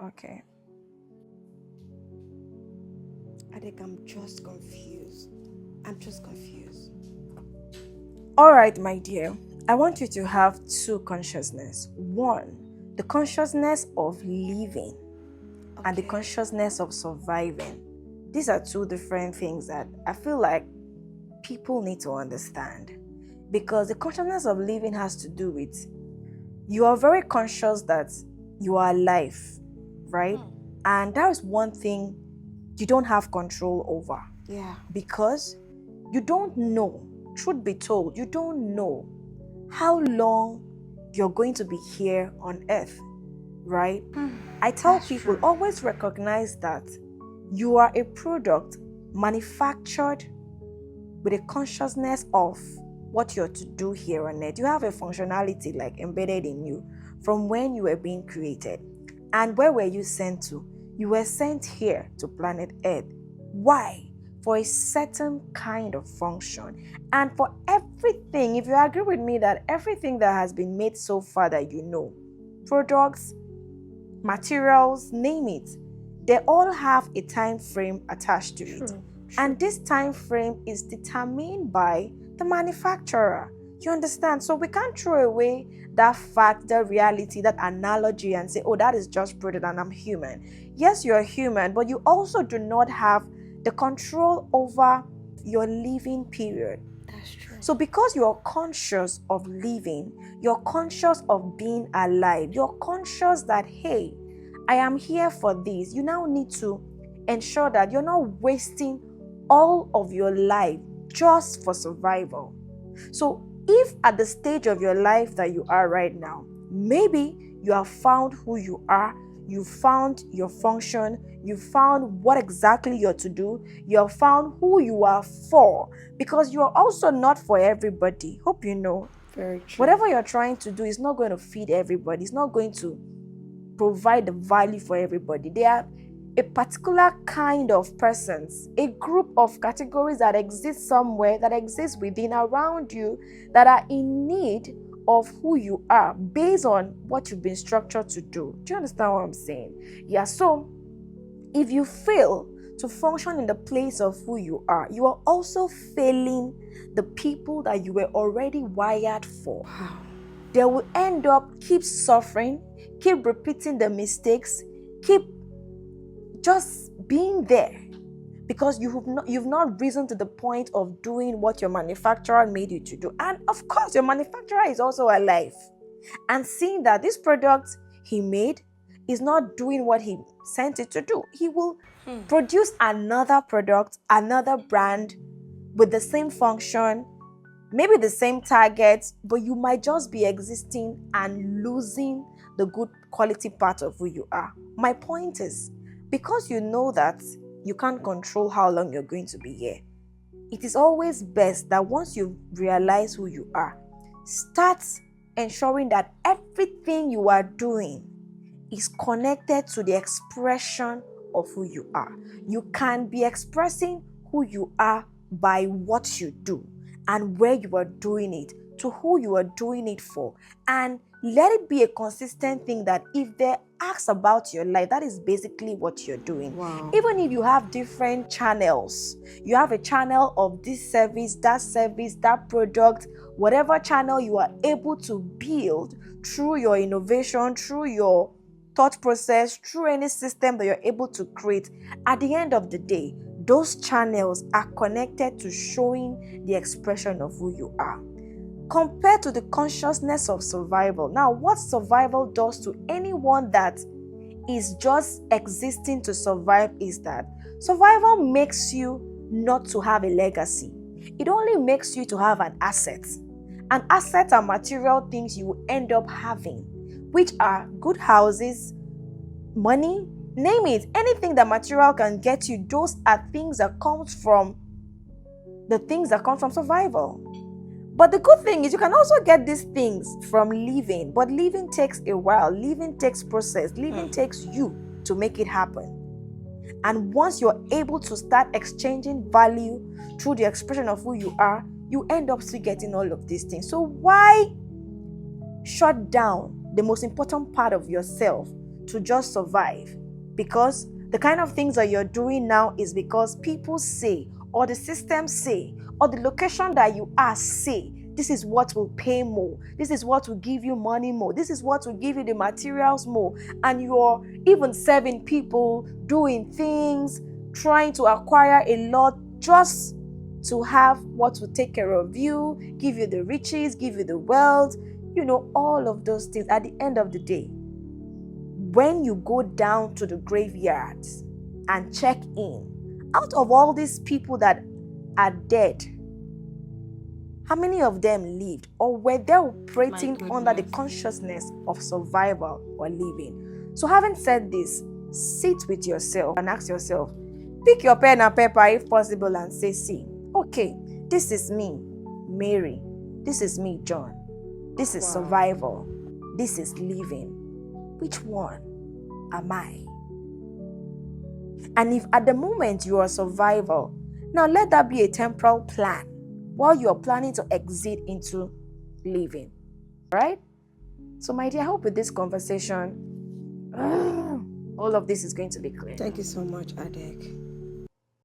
Okay. I think I'm just confused. I'm just confused. All right, my dear. I want you to have two consciousness. One, the consciousness of living and the Okay. consciousness of surviving. These are two different things that I feel like people need to understand. Because the consciousness of living has to do with you are very conscious that you are alive, right? And that is one thing you don't have control over. Yeah. Because you don't know, truth be told, you don't know how long you're going to be here on earth, right? I tell That's people true. always recognize that you are a product manufactured with a consciousness of what you're to do here on earth. You have a functionality like embedded in you from when you were being created. And where were you sent to? You were sent here to planet Earth. Why? For a certain kind of function. And for everything, if you agree with me that everything that has been made so far that you know, products, materials, name it, they all have a time frame attached to it. True. And this time frame is determined by the manufacturer. You understand? So we can't throw away that fact, that reality, that analogy and say, oh, that is just product and I'm human. Yes, you're human, but you also do not have the control over your living period. That's true. So because you're conscious of living, you're conscious of being alive, you're conscious that, hey, I am here for this, you now need to ensure that you're not wasting all of your life just for survival. So if at the stage of your life that you are right now, maybe you have found who you are, you found your function, you found what exactly you're to do, you have found who you are for, because you are also not for everybody. Hope you know. Very true. Whatever you're trying to do is not going to feed everybody. It's not going to provide the value for everybody. They are a particular kind of persons, a group of categories that exist somewhere, that exist within, around you, that are in need of who you are based on what you've been structured to do. Do you understand what I'm saying? Yeah, so if you fail to function in the place of who you are also failing the people that you were already wired for. Wow. They will end up keep suffering, keep repeating the mistakes, keep just being there because you've not risen to the point of doing what your manufacturer made you to do. And of course, your manufacturer is also alive and seeing that this product he made is not doing what he sent it to do. He will produce another product, another brand with the same function, maybe the same target, but you might just be existing and losing the good quality part of who you are. My point is, because you know that you can't control how long you're going to be here, it is always best that once you realize who you are, start ensuring that everything you are doing is connected to the expression of who you are. You can be expressing who you are by what you do and where you are doing it, to who you are doing it for. And let it be a consistent thing that if they ask about your life, that is basically what you're doing. Wow. Even if you have different channels, you have a channel of this service, that product, whatever channel you are able to build through your innovation, through your thought process, through any system that you're able to create, at the end of the day, those channels are connected to showing the expression of who you are. Compared to the consciousness of survival. Now, what survival does to anyone that is just existing to survive is that survival makes you not to have a legacy. It only makes you to have an asset. An asset are material things you will end up having, which are good houses, money, name it. Anything that material can get you, those are things that come from survival. But the good thing is you can also get these things from living, but living takes a while. Living takes process. Living takes you to make it happen. And once you're able to start exchanging value through the expression of who you are, you end up still getting all of these things. So why shut down the most important part of yourself to just survive, because the kind of things that you're doing now is because people say, or the system say, or the location that you are say, this is what will pay more, this is what will give you money more, this is what will give you the materials more, and you're even serving people, doing things, trying to acquire a lot just to have what will take care of you, give you the riches, give you the wealth, all of those things. At the end of the day, when you go down to the graveyards and check in, out of all these people that are dead, how many of them lived, or were they operating under the consciousness of survival or living? So having said this, sit with yourself and ask yourself, pick your pen and paper if possible and say, see, okay, this is me, Mary. This is me, John. This is survival. This is living. Which one am I? And if at the moment you are survival, now let that be a temporal plan while you're planning to exit into living. Right? So my dear, I hope with this conversation, all of this is going to be clear. Thank you so much, Adek.